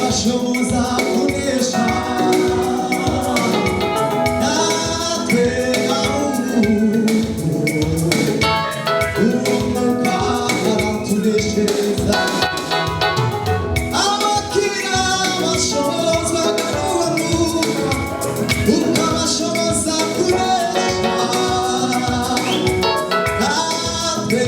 akabashoboza kunesha natwe uwo mwuka aratuneshereza abakira bashobozwaga n'uwo mwuka ukabashoboza kunesha natwe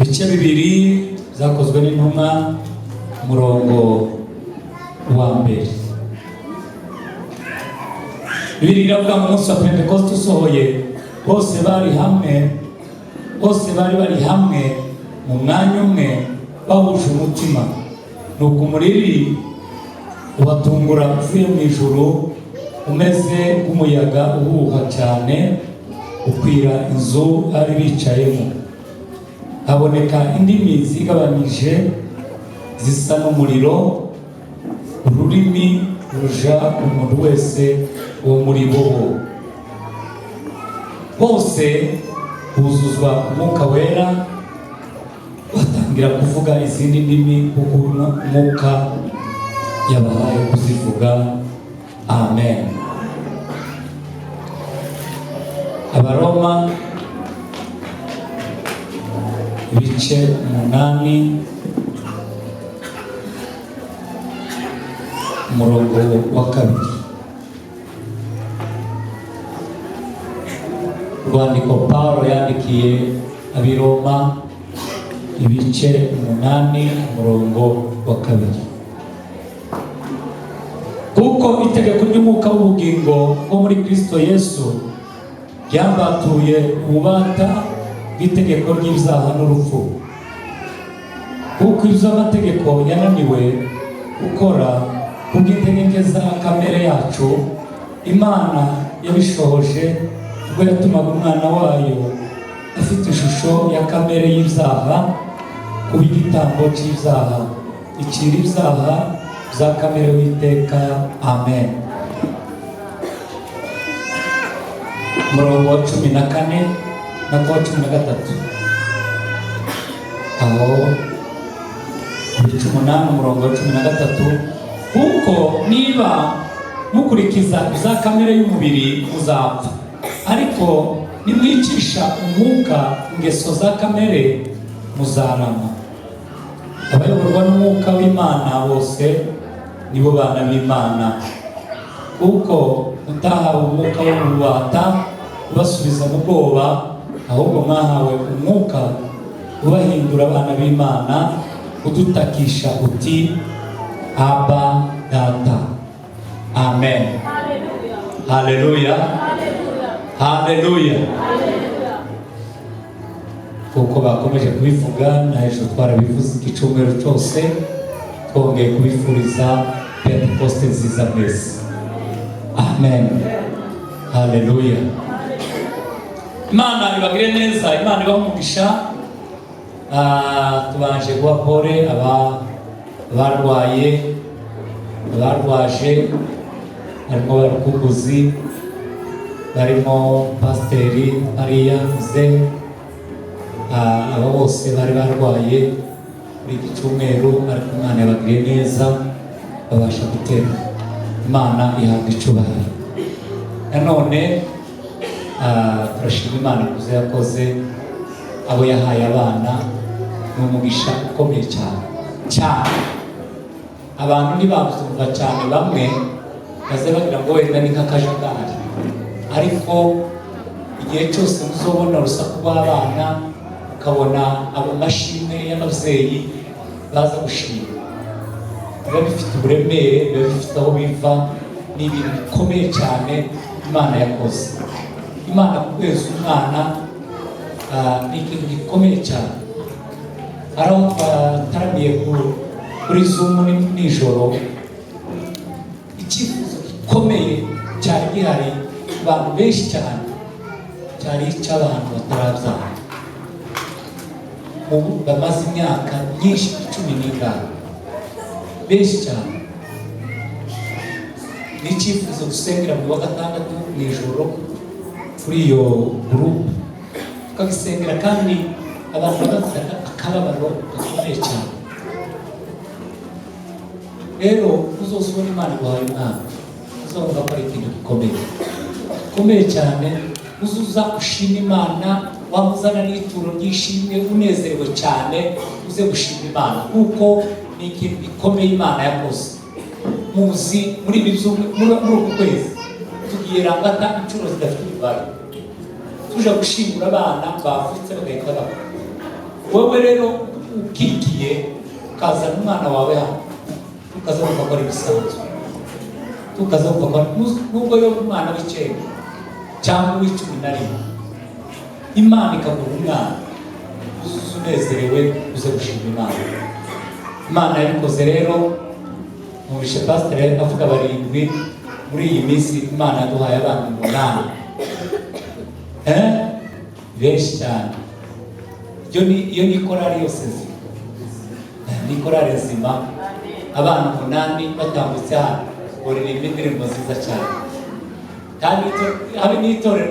Ibice bibiri zakozwe n'intumwa umurongo wa mbere. Bibiri iravuga mu munsi wa Pentekoste usohoye bose bari bari hamwe mu mwanya umwe bahuje umutima, nuko umuriri ubatungura uvuye mu ijuru umeze nk'umuyaga uhuha cyane ukwira inzu bari bicayemo. Haboneka indimi zigabanije zisa n'umuriro, ururimi ruja umuntu wese wo muri bo. Bose buzuzwa umwuka wera, batangira kuvuga izindi ndimi kuko umwuka yabahaye kuzivuga. Amen. Abaroma ibice 8 umurongo wa 2. Rwandiko Paulo yandikiye abiroma ibice 8 umurongo wa 2. Kuko itegeko ry'umwuka w'ubugingo wo muri Kristo Yesu ryambatuye ububata bw'itegeko ry'ibyaha n'urupfu. Kuko ibyo amategeko yananiwe gukora kubw'intege za kamere yacu, Imana yabishohoje ubwo yatumaga umwana wayo afite ishusho ya kamere y'ibyaha kuba igitambo cy'ibyaha icira ibyaha bya kamere w'iteka. Amen. Umurongo wa 14 na 13 aho ibice 8 umurongo wa 13. Kuko niba mukurikiza za kamere y'umubiri muzapfa, ariko nimwicisha umwuka ingeso za kamere muzarama. Abayoborwa n'umwuka w'Imana bose nibo bana b'Imana, kuko mutahawe umwuka w'ububata ubasubiza mu bwoba, ahubwo mwahawe umwuka ubahindura abana b'Imana, udutakisha uti Aba Data. Amen. Haleluya. Haleluya. Kuko bakomeje kubivuga na ejo twarabivuze igicumweru cyose, twongeye kubifuriza Pentecoste nziza mwese. Amen. Haleluya. Imana ibagire neza, Imana ibahe umugisha. Tubanje guha pole abarwaye, abarwaje, harimo abarukuguzi, barimo Pasiteri Mariya Muze, aba bose bari barwaye muri iki cyumweru, ariko Imana yabagiriye neza babasha gutera. Imana ihabwa icubahiro. Nanone turashima Imana kuzo yakoze abo yahaye abana, ni umugisha ukomeye cyane. Abantu ntibazumva cyane, bamwe baze bagira ngo wenda ni nk'akajagari, ariko igihe cyose muzobona urusaku rw'abana, ukabona amashimwe y'ababyeyi baza gushima, biba bifite uburemere, biba bifite aho biva, ni ibintu bikomeye cyane Imana yakoze. Imana kukweza umwana ni ikintu gikomeye cyane. Hari aho twataramiye kuri Zoom nijoro, icyifuzo gikomeye cyari gihari, abantu benshi cyane, cyari icy'abantu batarabyara, ubu bamaze imyaka myinshi 10 benshi cyane. Ni icyifuzo dusengera mu wa gatandatu nijoro kuri iyo gurupe, tukagisengera kandi abantu bafite akababaro gakomeye cyane. Rero uzosubona Imana iguhaye umwana, uzumva ko ari ikintu gikomeye cyane. Uzuza ushima Imana, wamuzana n'ituro ry'ishimwe, unezerewe cyane, uze gushima Imana, kuko ni ikintu gikomeye Imana yakoze. Muzi muri uku kwezi tugiye rangata inshuro zidafite umubare, tuje gushimura abana bavutse bagahita bapfa. Wowe rero ukikiye ukazana umwana wawe hano, tukazumva ko ari bisanzwe, tukazumva ko nubwo yo umwana w'icyenda cyangwa w'icumi, Imana ikaguha umwana, uzuze unezerewe, uze gushima Imana. Imana yabikoze rero. Mubishe Pasiteri avuga 7 muri iyi minsi, Imana yaduhaye abana 8, benshi cyane. Iyo ni korali yose nzima, ni korali nzima, abana 8 batambutse hano baririmba indirimbo nziza cyane. Kandi habe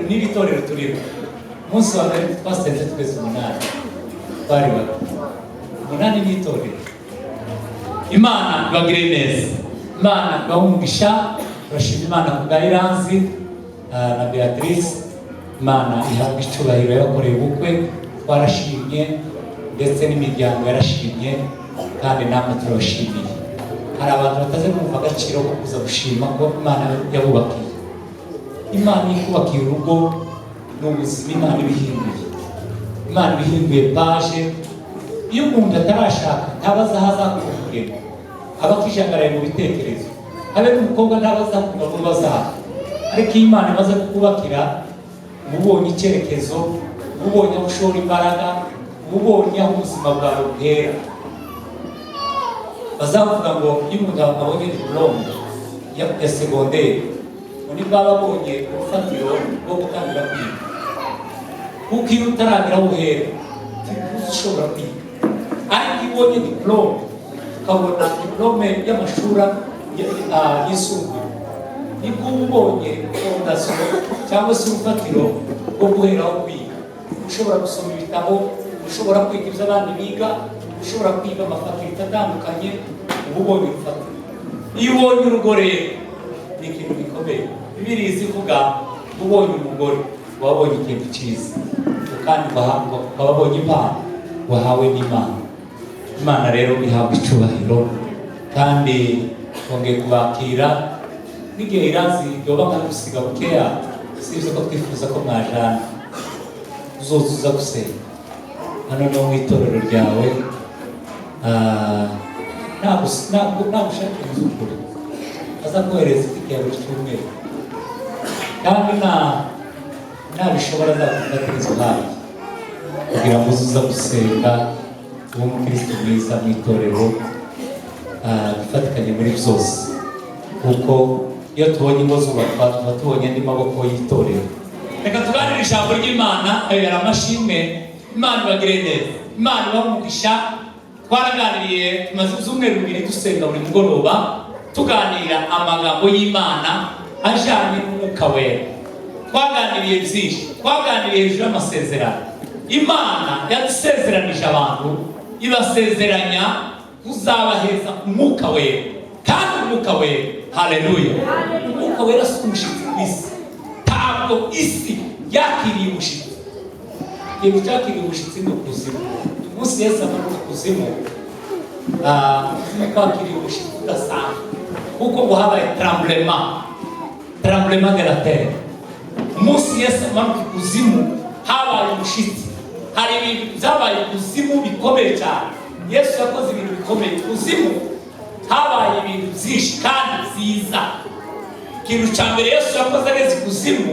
n'itorero turimo, umunsi wa mbere twasenze twese 8, bari 8 n'itorero. Imana ibagire neza, Imana ibahe umugisha. Turashima Imana ku bwa Iranzi na Beatrice, Imana ihabwa icubahiro yakoreye ubukwe, twarashimye ndetse n'imiryango yarashimye, kandi namwe turabashimiye. Hari abantu bataze kumva agaciro ko kuza gushima ko Imana yabubakiye. Imana ikubakiye urugo n'ubuzima, Imana ibihinduye, Imana ibihinduye paje. Iyo umuntu atarashaka ntabaza hazakura umugeni, aba akijagaraye mu bitekerezo, habe n'umukobwa ntabazakunda mu bazaha. Ariko iyo Imana imaze kukubakira, ubonye icyerekezo, ubonye aho ushora imbaraga, ubonye aho ubuzima bwawe buhera. Bazavuga ngo iyo umuntu abonye diplome ya segonderi, undi baba abonye urufatiro rwo gutangira kwiga, kuko iyo utaragira aho uhera ushobora kwiga. Ariko iyo ubonye diplome, ukabona diplome y'amashuri yisumbuye, nibwo ubonye fondasiyo cyangwa se urufatiro rwo guheraho kwiga. Ushobora gusoma ibitabo, ushobora kwiga ibyo abandi biga, ushobora kwiga amafakulite atandukanye, uba ubonye urufatiro. Iyo ubonye urugo rero, ni ikintu gikomeye. Bibiliya ivuga ubonye umugore wabonye ikintu cyiza, kandi ukaba wabonye impano wahawe n'Imana. Imana rero ihabwa icyubahiro, kandi twongeye kubakira n'igihe irazi yoba nka gusiga bukeya, sibyo ko twifuza ko mwajana uzoza gusenga hano no mu itorero ryawe. nagushakira iz'ukuri aza kohereza itike ya buri cyumweru, kandi nabishobora azakufatiriza hafi kugira ngo uzuza gusenga uwo mukristo mwiza mu itorero, dufatikanye muri byose, kuko iyo tubonye ingo zubakwa tuba tubonye andi maboko y'itorero. Reka tuganire ijambo ry'Imana, ayo yari amashimwe. Imana ibagire neza, Imana ibahe umugisha. Twaraganiriye, tumaze ibyumweru 2 dusenga buri mugoroba, tuganira amagambo y'Imana ajyanye n'Umwuka Wera. Twaganiriye byinshi, twaganiriye hejuru y'amasezerano. Imana yadusezeranije abantu, ibasezeranya kuzabaheza Umwuka Wera, kandi Umwuka Wera, haleluya, Umwuka Wera si umushyitsi ku isi. Ntabwo isi yakiriye umushyitsi. Ikintu cyakiriye umushyitsi ni ukuzimu. Umunsi Yesu amanuka kuzimu, kwakiriye umushyitsi udasanzwe, kuko ngo habaye tremblement de la terre. Umunsi Yesu amanuka kuzimu habaye umushyitsi. Hari ibintu byabaye kuzimu bikomeye cyane. Yesu yakoze ibintu bikomeye kuzimu, habaye ibintu byinshi kandi byiza. Ikintu cya mbere Yesu yakoze neza kuzimu,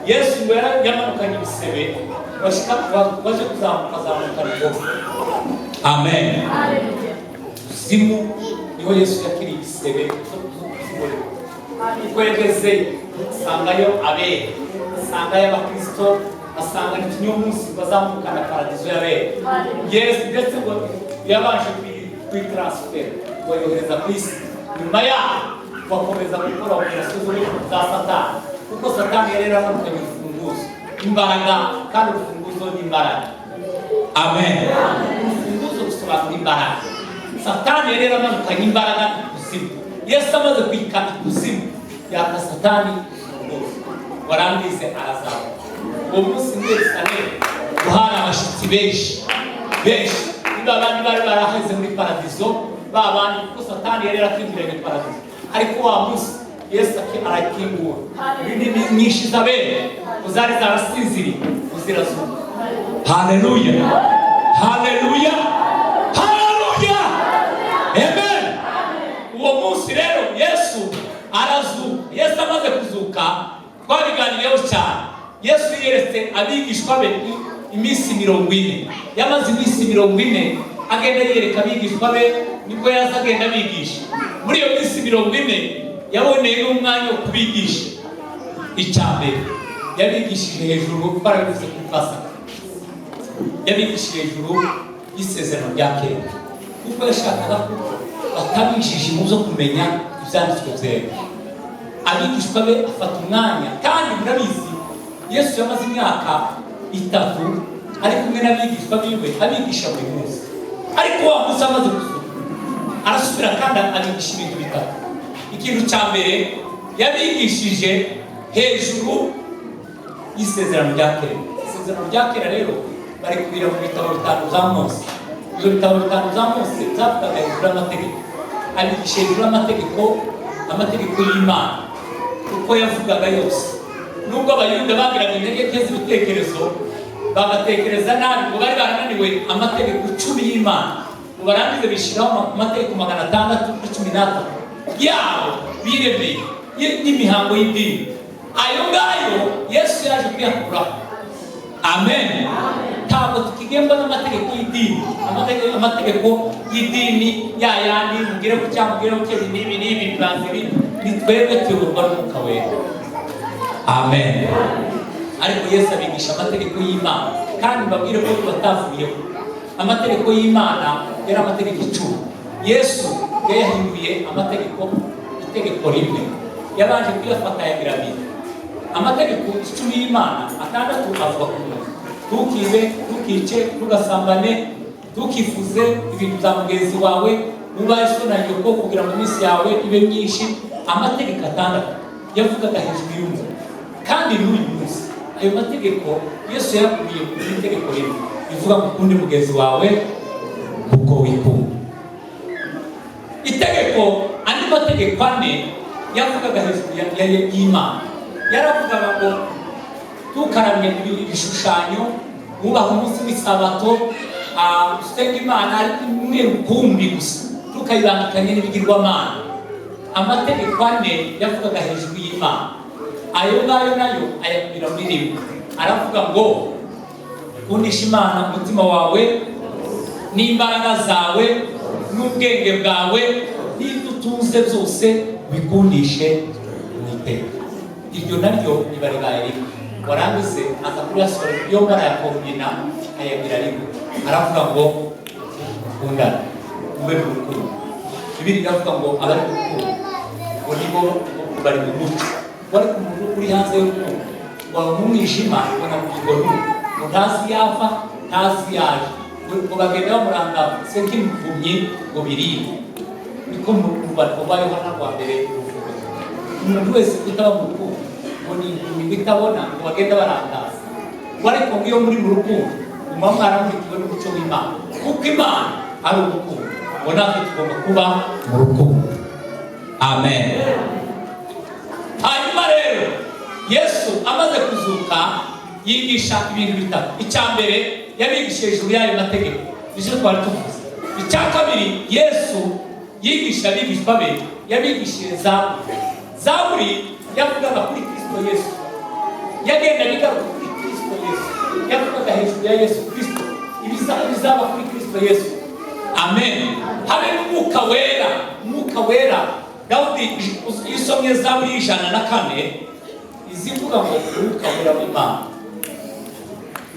Yesu yamanukanye ibisebe baje kuzamuka rwose. Amen. Kuzimu niho Yesu yakiriye ibisebe kwegeze, asangayo abera, asangayo abakristo, asanga n'icyo munsi bazamukana paradizo y'abera. Yesu ndetse ngo yabanje kwitransfer yohereza ku isi. Nyuma yaho bakomeza gukora operasiyo za Satani, kuko Satani yari yaramukanye urufunguzo, imbaraga, kandi urufunguzo ni imbaraga. Amen. Urufunguzo rusobanura imbaraga. Satani yari yaramukanye imbaraga ikuzimu. Yesu amaze kwikana ikuzimu, yaka Satani urufunguzo, warangize arazamuka. Uwo munsi muri Yerusalemu guhana abashyitsi benshi. Niba abandi bari baraheze muri paradizo, babandi kuko Satani yari yarakwinjiriye muri paradizo, ariko wa munsi Yesu arakingura. Indimi nyinshi z'abera zari zarasinziriye zirazuka. Haleluya, haleluya, haleluya, amen. Uwo munsi rero Yesu arazuka. Yesu amaze kuzuka, twabiganiriyeho cyane. Yesu yeretse abigishwa be iminsi 40. Yamaze iminsi 40 agenda yereka abigishwa be, nibwo yaza agenda abigisha. Muri iyo minsi 40 yaboneye n'umwanya wo kubigisha. Icyambere yabigishije hejuru, barabivuze ku Pasaka, yabigishije hejuru y'isezerano rya kera, kuko yashakaga ko batabishije mu byo kumenya ibyanditswe byera. Abigishwa be afata umwanya, kandi murabizi Yesu yamaze imyaka 3 ari kumwe n'abigishwa biwe, abigisha buri munsi. Ariko wa munsi amaze gusuka, arasubira kandi abigisha ibintu bitatu. Ikintu cya mbere yabigishije hejuru y'isezerano rya kera. Isezerano rya kera rero bari kubira mu bitabo 5 za Mose. Ibyo bitabo 5 za Mose byavugaga hejuru y'amategeko. Abigisha hejuru y'amategeko, amategeko y'Imana, uko yavugaga yose. Nubwo abayuda bagiraga intege z'ibitekerezo, bagatekereza nabi, ngo bari barananiwe amategeko 10 y'Imana, ngo barangize bishyiraho amategeko 613 yabo biremeye n'imihango y'idini. Ayo ngayo Yesu yaje kuyakuraho. Amen. Ntabwo tukigemba n'amategeko y'idini. Amategeko y'idini yayandi mugire ku cyangwa mugire ku cyebi n'ibi bibanziri, ni twebwe tuyoborwa n'Umwuka Wera. Amen. Ariko Yesu abigisha amategeko y'Imana, kandi babwire ko batavuyeho. Amategeko y'Imana yari amategeko 10. Yesu yahinduye amategeko itegeko rimwe, yabanje kuyafata yagira abiri. Amategeko 10 y'Imana, 6 avuga ku muntu: ntukibe, ntukice, ntugasambane, ntukifuze ibintu bya mugenzi wawe, nubahe so na nyoko kugira ngo iminsi yawe ibe myinshi, amategeko atandatu yavugaga hejuru y'umuntu, kandi n'uyu munsi ayo mategeko Yesu yakubiye mu itegeko rimwe rivuga ngo ukunde mugenzi wawe uko wikunda. Itegeko andi mategeko ane yavugaga hejuru y'Imana. Yaravugaga ngo tukaramye ibishushanyo, wubaha umunsi w'isabato, usenga Imana ariko imwe rukumbi gusa, tukayibangikanye n'ibigirwamana. Amategeko ane yavugaga hejuru y'Imana. Ayo ngayo nayo ayakubira muri rimwe, aravuga ngo ukundisha Imana umutima wawe n'imbaraga zawe n'ubwenge bwawe n'ibyo utunze byose bikundishe Uwiteka. Iryo naryo ribaye rimwe. Warangize aza kuri Yasohora yo barayakombyina ayagira rimwe, aravuga ngo ukundane ube mu rukundo. Bibiri iravuga ngo abari mu rukundo ngo nibo bari mu mucyo, wari ku muntu uri hanze y'urukundo waba mu mwijima ubona mu kigono ngo ntazi yava ntazi yaje, ngo bagenda bamuranga se nk'imivumyi ngo birinde. Niko mu rwanda rwa Yohana rwa mbere ruvuga, umuntu wese utaba mu rukundo ngo ni impumyi bitabona ngo bagenda barangaza. Ariko iyo muri mu rukundo muba mwaramurikiwe n'umucyo w'Imana, kuko Imana ari urukundo, ngo natwe tugomba kuba mu rukundo. Amen. Hanyuma rero Yesu amaze kuzuka yigisha ibintu bitatu. Icya mbere yabigishije hejuru y'ayo mategeko, nicyo twari tuvuze. Icya kabiri Yesu yigisha abigishwa be yabigishije Zaburi yavugaga kuri Kristo Yesu, yagendaga igaruka kuri Kristo Yesu, yavugaga hejuru ya Yesu Kristo, ibizaba kuri Kristo Yesu. Amen. Habe n'umwuka wera, umwuka wera. Dawudi isomye Zaburi 104 izivuga ngo umwuka wera w'Imana,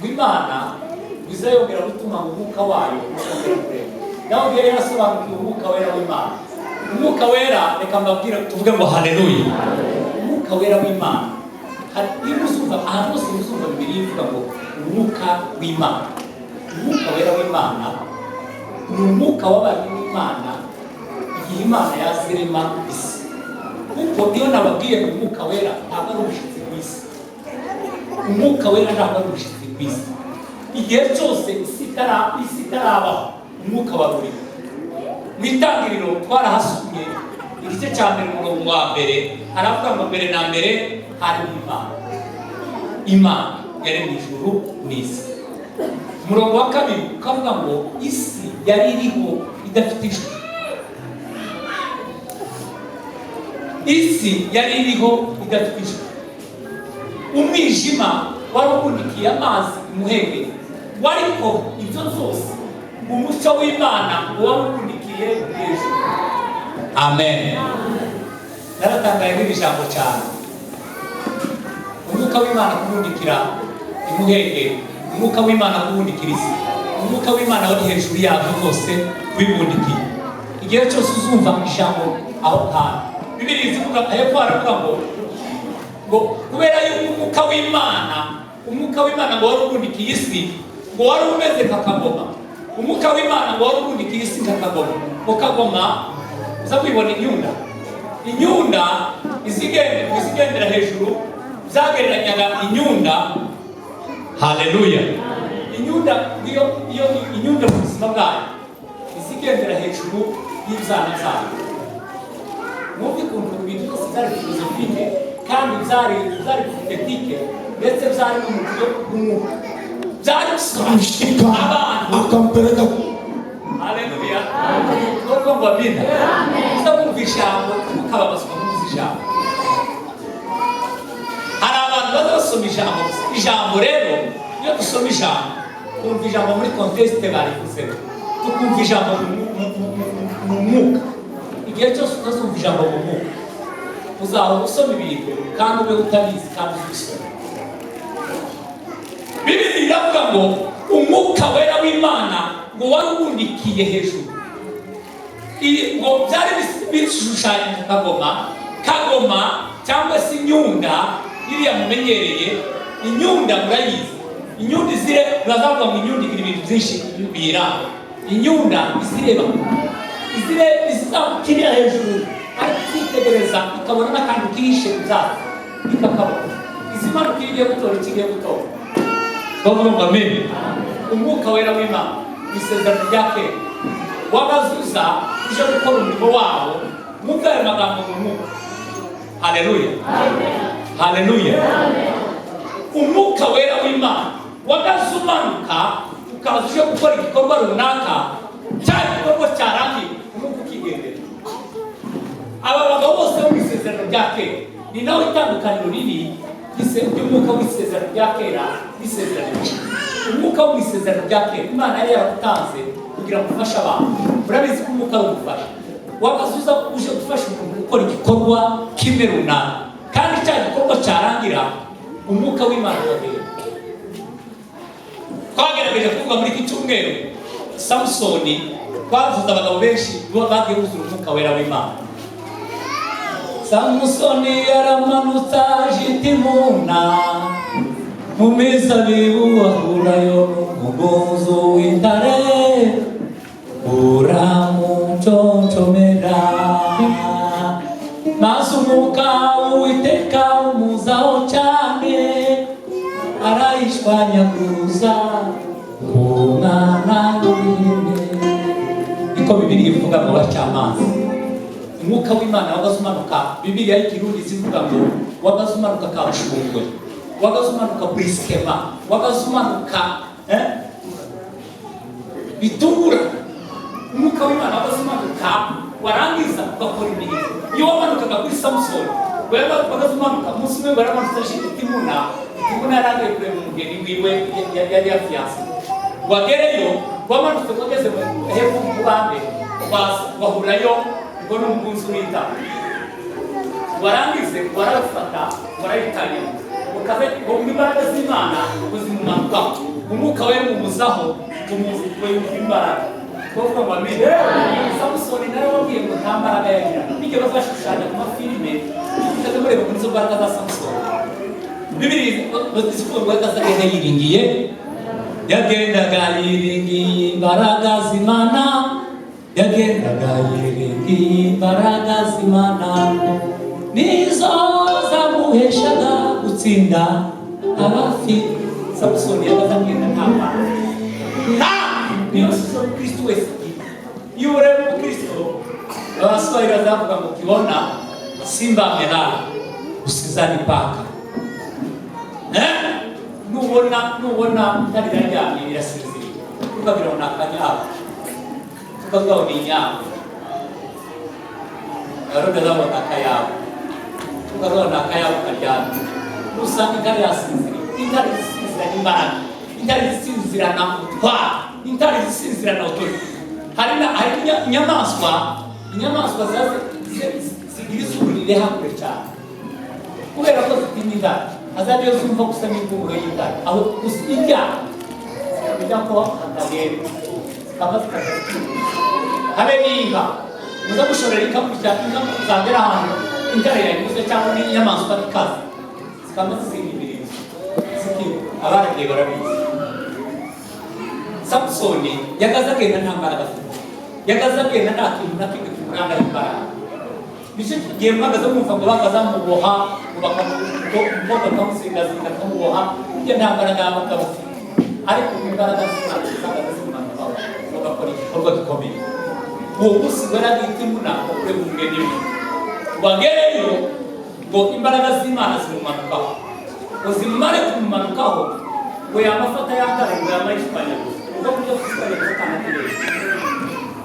w'Imana bizayongera gutuma mu mwuka wayo ukongera kureba. Dawudi yari yarasobanukiwe umwuka wera w'Imana. Umwuka wera, reka mbabwire tuvuge ngo haleluya. Umwuka wera w'Imana, niba uzumva ahantu hose uzumva Bibiliya ivuga ngo umwuka w'Imana. Umwuka wera w'Imana ni umwuka w'abantu b'Imana igihe Imana yazirema isi. Kuko iyo nababwiye umwuka wera ntabwo ari umushyitsi ku isi. Umwuka wera ntabwo ari umushyitsi ku isi. Igihe cyose isi itarabaho umwuka wari uriho. Mu itangiriro twarahasumye igice cya mbere umurongo wa mbere, aravuga ngo mbere na mbere hari Imana. Imana yari mu ijuru n'isi. Umurongo wa kabiri ukavuga ngo isi yari iriho idafite ijuru. Isi yari iriho idafite ijuru. Umwijima wari ubunikiye amazi umuhengeri, wariko ibyo zose umucyo w'Imana wari ubunikiye hejuru. Amen. Naratangaye n'iri jambo cyane. Umwuka w'Imana kubundikira imuhengeri, umwuka w'Imana kubundikira isi, umwuka w'Imana wari hejuru yabyo hose wibundikiye. Igihe cyose uzumva ijambo aho hantu, Bibiliya ivuga hepfo haravuga ngo kubera yuko umwuka w'Imana ngo wari ubundikiye isi, ngo wari umeze nka kagoma. Umwuka w'Imana ngo wari ubundikiye isi nka kagoma. Ngo kagoma uza kwibona inyunda izigendera hejuru zagereranyaga inyunda. Haleluya. Iyo inyunda mu buzima bwayo izigendera hejuru y'ibyana byayo. Mwumve ukuntu ibintu byose byari filozofike kandi byari politike ndetse byari no mu buryo bw'umwuka. Byari Amshika akampeleka. Haleluya. Nubwo ngo abina uza kumva ijambo ukababazwa n'uzi ijambo. Hari abantu baza basoma ijambo rero iyo dusoma ijambo kumva ijambo muri kontesite barikuzeho, tukumva ijambo mu mwuka. Igihe cyose utazumva ijambo mu mwuka uzahora usoma ibintu kandi ube utabizi kandi uzisoma. Bibiliya iravuga ngo umwuka wera w'Imana ngo wari ubundikiye hejuru. Ngo byari bishushanya mu kagoma cyangwa se inyunda iriya mumenyereye. Inyunda murayizi, inyunda bazavuga ngo inyunda igira ibintu byinshi biyiranga. Inyunda izireba izizamukirira hejuru ariko ikitegereza ikabona n'akantu kihishe mu byatsi ikakabona. Izi mpanuka iyo ugiye gutora ikigiye gutora twavuga ngo amen. Umwuka wera w'Imana isezerano rya kera wabazuza uje gukora umurimo wawo mwumva ayo magambo mu mwuka. Haleluya, haleluya. Umwuka wera w'Imana wagaze umanuka ukaza uje gukora igikorwa runaka, cya gikorwa cyarangiye umwuka ukigendera. Aba bagabo bose bo mu isezerano rya kera ni nawe itandukaniro riri ry'umwuka w'isezerano rya kera n'isezerano. Umwuka wo mu isezerano rya kera Imana yari yaratanze kugira ngo ufashe abantu. Murabizi ko umwuka w'ubufasha wagazuza uje gufasha umuntu gukora igikorwa kimwe runaka, kandi cya gikorwa cyarangira umwuka w'Imana wagera. Twagerageje kuvuga muri iki cyumweru Samusoni, twavuze abagabo benshi bagiye buzura umwuka wera w'Imana. Samusoni yaramanutse ajita imuna mu mizabibu ahurayo n'umugozi w'intare uramuconcomera, maze umwuka w'Uwiteka umuzaho cyane arayishwanyaguza umwana w'ihene. Niko Bibiliya ivuga mu Bacamanza. Umwuka w'Imana wagaze umanuka, Bibiliya y'ikirundi zivuga ngo wagaze umanuka Kabushungwe, wagaze umanuka Briskema, wagaze umanuka bitungura. Umwuka w'Imana wagaze umanuka warangiza ugakora imirimo. Iyo wamanukaga kuri Samusoni wagaze umanuka umunsi umwe baramanutse ashita imuna yarangiye kureba umugeni wiwe yari yafiyanse. Wagereyo wamanutse wageze hepfo mu bande wahurayo ngo n'umugunzi w'intare. Warangize warafata warayitanya ukaze ngo imbaraga z'Imana uzimumanukaho, umwuka we mumuzaho umuvwe imbaraga. Kuvuga ngo amen. Samusoni nawe wabwiye ngo nta mbaraga yagira. Nige bazashushanya ku mafilime ikaze mureba muri zo mbaraga za Samusoni. Bibiliya zivuga ngo yagenda yiringiye, yagendaga yiringiye imbaraga z'Imana, yagendaga yiringiye imbaraga z'Imana, nizo zamuheshaga gutsinda abafi. Samusoni yagaze agenda nta mbaraga. Niyo sasa Kristo wese iyo ureba Kristo abaswahili bazavuga ngo kiona simba amelala usizani paka. Nubona ntari yaryamye irasinziriye ukabira ona akanyabo ukabwaho ni inyabo aroda zabo akayabo ukabwaho na akayabo karyamye usanga intare yasinziriye. Intare zisinzira n'imbaraga, intare zisinzira na utwara, intare zisinzira na utori. Hari inyamaswa zigira izuru rireha kure cyane kubera ko zitinya intare. Azajya zumva gusa n'imvunguro y'intare aho gusa ibyaha bijya ko hatagenda zikaba zikagenda. Habe n'inka muza gushorera inka kuzagera ahantu intare yanyuze cyangwa n'inyamaswa ikaze zikaba zizinga imirinzi zikiba. Abaragiye barabizi. Samusoni yagaze agenda nta mbaraga afite, yagaze agenda nta kintu na kimwe kimuranga imbaraga. Nicyo gihe mwagaze mwumva ngo bakazamuboha umukobwa akamusingazinga akamuboha, ibyo nta mbaraga yabaga bafite. Ariko imbaraga z'Imana zagaze zimanukaho bagakora igikorwa gikomeye. Uwo munsi baragita imuna kureba umugeni we. Wagereyo ngo imbaraga z'Imana zimumanukaho, ngo zimare kumumanukaho ngo yamafata yantare ngo yamayishwanyaguza. Ubwo buryo bw'ishwanyaguza kandi kirere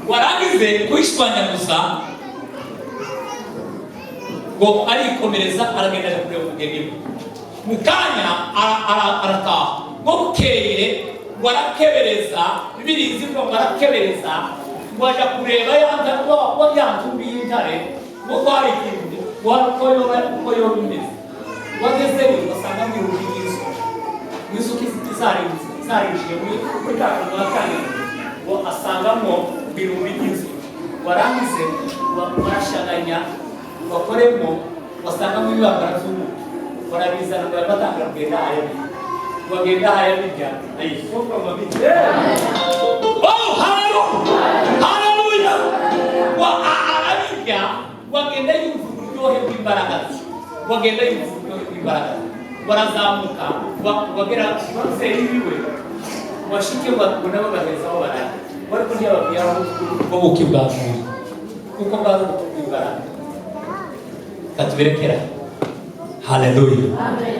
warangize kuyishwanyaguza ngo arikomereza aragenda aje kureba umugeni we. Mu kanya arataha ngo bukeye warakebereza. Bibiliya ivuga ngo arakebereza ngo aja kureba yantumbi y'intare ngo kwari ikintu ko yoba imeze. Wagezeyo ugasanga mwirungi n'inzuki zarinjiye muri ka kantu wakanye ngo asangamo ibirumbi by'inzuki. Warangize barashaganya bakoremo wasangamo ibibambara by'umuti, barabizana ngo batangira kugenda hayabirya. Bagenda hayabirya ayishoka mu biti. Oh, haleluya! Haleluya! Wa arabirya wagenda yumva imbaraga wagenda imbaraga barazamuka bagera baseri biwe washike bakubona babaheza aho barara bari kurya babwiye ko ukibwa kuko bazo imbaraga katuberekera haleluya amen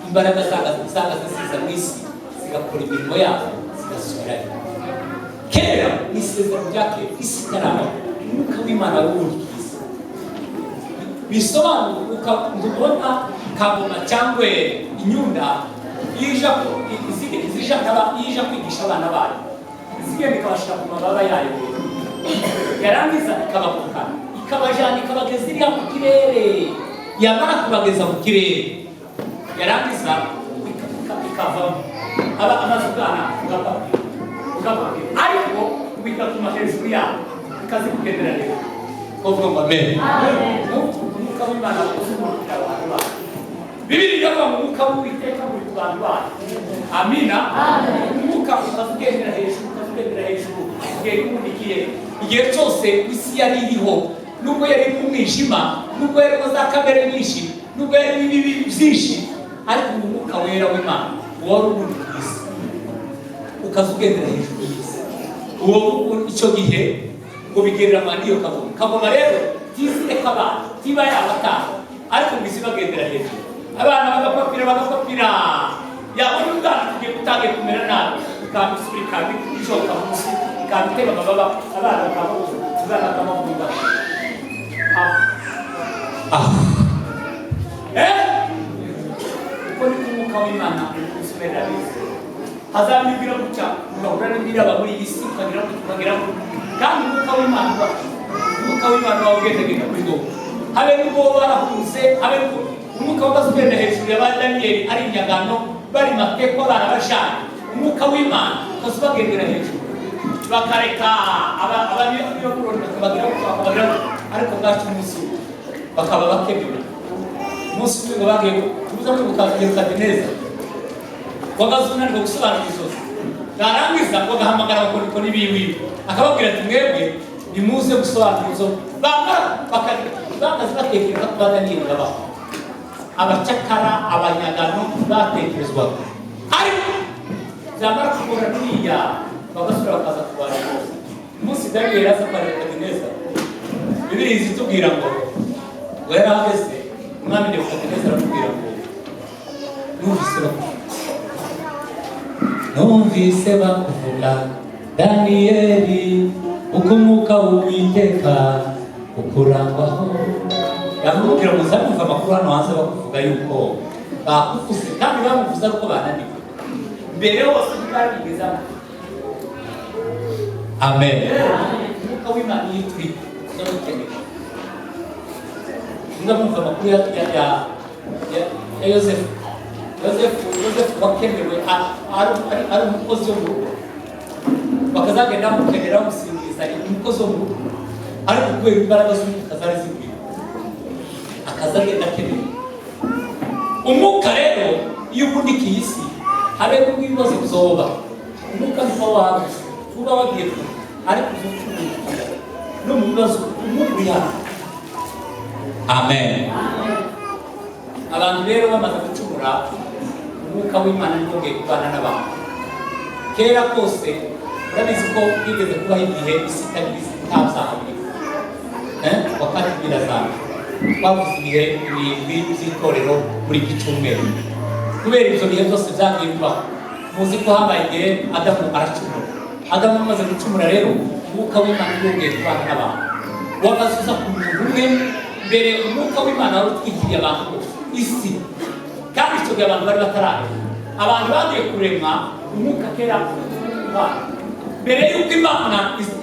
imbaraga zaga zisiza mwisi zigakora imirimo yabo zigasubirayo kera n'isezerano ryake isi itaraba umwuka w'Imana w'ubundikiza bisobanura ukabona kagoma cyangwa inyunda yija kwigisha abana bayo zigenda ikabashira ku mababa yayo yarangiza ikabakuka ikabajana ikabageza iriya mu kirere yamara kubageza mu kirere yarangiza ikavamo amaze ubwana ukababwira ariko bigatuma hejuru yabo ikazi kugendera rero kuvuga ngo amen umwuka w'Imana uzumurikira abantu bayo Bibiri yavuga ngo umwuka w'Uwiteka uri ku bantu bayo amina umwuka ukavugendera hejuru igihe y'umunikiye igihe cyose isi yari iriho nubwo yari mu mwijima nubwo yari za kamere nyinshi nubwo yari ibibi byinshi ariko umwuka wera w'Imana wari uri ku isi ukavugendera hejuru y'isi uwo icyo gihe ngo bigereranywa n'iyo kagoma rero tizire kabana tiba yabatanga ariko ngo isi bagendera hejuru abana bagapapira yabona umwana tugiye gutangira kumera nabi ikambisubira ikambishoka munsi ikambiteba abana bakamuvuga uko ni umwuka w'Imana usubira bize hazamibwira gutya ugahura n'ibiraba muri iyi si ukagera kandi umwuka w'Imana wawugendagenda kuri wowe habe n'ubwo barahunze habe umwuka w'Ugenda hejuru ya ba Daniyeli ari inyagano bari mateko barabashana umwuka w'Imana ukazubagendera hejuru bakareka abanyaburayi bakabagira ariko bwacu umunsi bakaba bakemera umunsi umwe ngo bagiye tuza muri bukagereka neza wagazuna ngo gusobanura izozi garangiza ngo gahamagara ngo nibiwi akababwira ati mwebwe nimuze gusobanura izo bakazi batekereza ko Daniyeli babaho abacakara abanyagano batekerezwa ariko zamara kubura n'iya bagasura bakaza kubarira umunsi Daniyeli aza kwareka neza Bibiri zitubwira ngo yarahageze umwami Nebukadineza aramubwira ngo numvise bakuvuga Daniyeli uko umwuka w'Uwiteka ukurangwaho yakubwira ngo uzamumva amakuru hano hanze bakuvuga yuko bakuvuze kandi bamuvuze ariko bananiwe mbere hose ntibabigeza amen umwuka w'Imana iyo turi uzamukenera uzamumva amakuru ya Yosefu wakenewe ari umukozi wo mu rugo bakazagenda bamukenera bamusingiza umukozi wo mu rugo ariko kubera imbaraga z'umwuka zari zikwiye akazagenda akeneye umwuka rero iyo ubundikiye isi habe n'ibibazo bizoba umwuka niho wabuze uba wagiye kure ariko uzukubikira no mu bibazo umwuka uri hano amen abantu rero bamaze gucumura umwuka w'Imana ntibongeye kubana n'abantu kera kose urabizi ko bigeze kubaho igihe isi itabyaha wakati birazana twavuze ibihe birindwi by'itorero buri gicumweru kubera ibyo bihe byose byagiye bibaho muzi ko habaye igihe Adamu aracumura Adamu amaze gucumura rero umwuka w'Imana ntibongeye kubana n'abantu wagazuza ku muntu umwe mbere umwuka w'Imana wari utwikiriye abantu bose isi kandi icyo gihe abantu bari batararema abantu bagiye kurema umwuka kera mbere y'uko Imana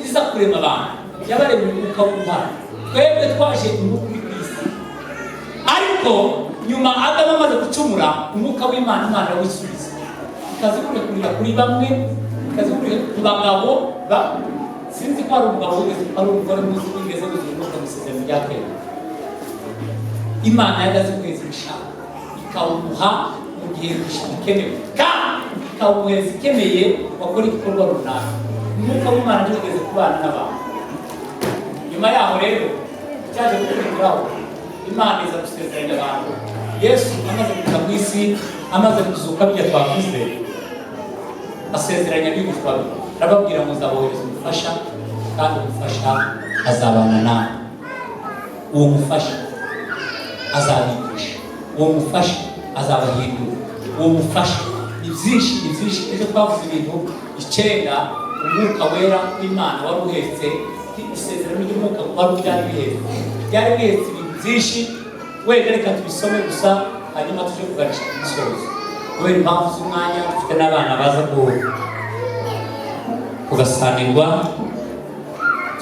iza kurema abantu yabaremye umwuka w'Imana twebwe twaje umwuka uri ku isi ariko nyuma Adamu amaze gucumura umwuka w'Imana Imana wisubiza ikaza kureka kuri bamwe ikaza kureka ku bagabo sinzi ko ari umugabo wigeze ari umugore muzi wigeze kugira umwuka musezerano rya kera Imana yagaze kwezi bishaka ikawumuha mu gihe gikenewe kandi ikawumuhereza ikeneye wakora igikorwa runaka umwuka w'Imana ntiyigeze kubana n'abantu nyuma yaho rero cyaje gukurikiraho Imana iza gusezeranya abantu. Yesu amaze kuza ku isi, amaze kuzuka bya twavuze, asezeranya abigishwa be, arababwira ngo nzabohereza umufasha, kandi umufasha azabana nawe. Uwo mufasha azabigisha, uwo mufasha azabahindura, uwo mufasha ni byinshi. Ejo twavuze ibintu 9 umwuka wera w'Imana wari uhetse, isezerano ry'umwuka wari byari bihetse ibintu byinshi. Wenda reka tubisome gusa hanyuma tuje kuganisha ku musozo, kubera impamvu z'umwanya. Dufite n'abana baza kugasanirwa,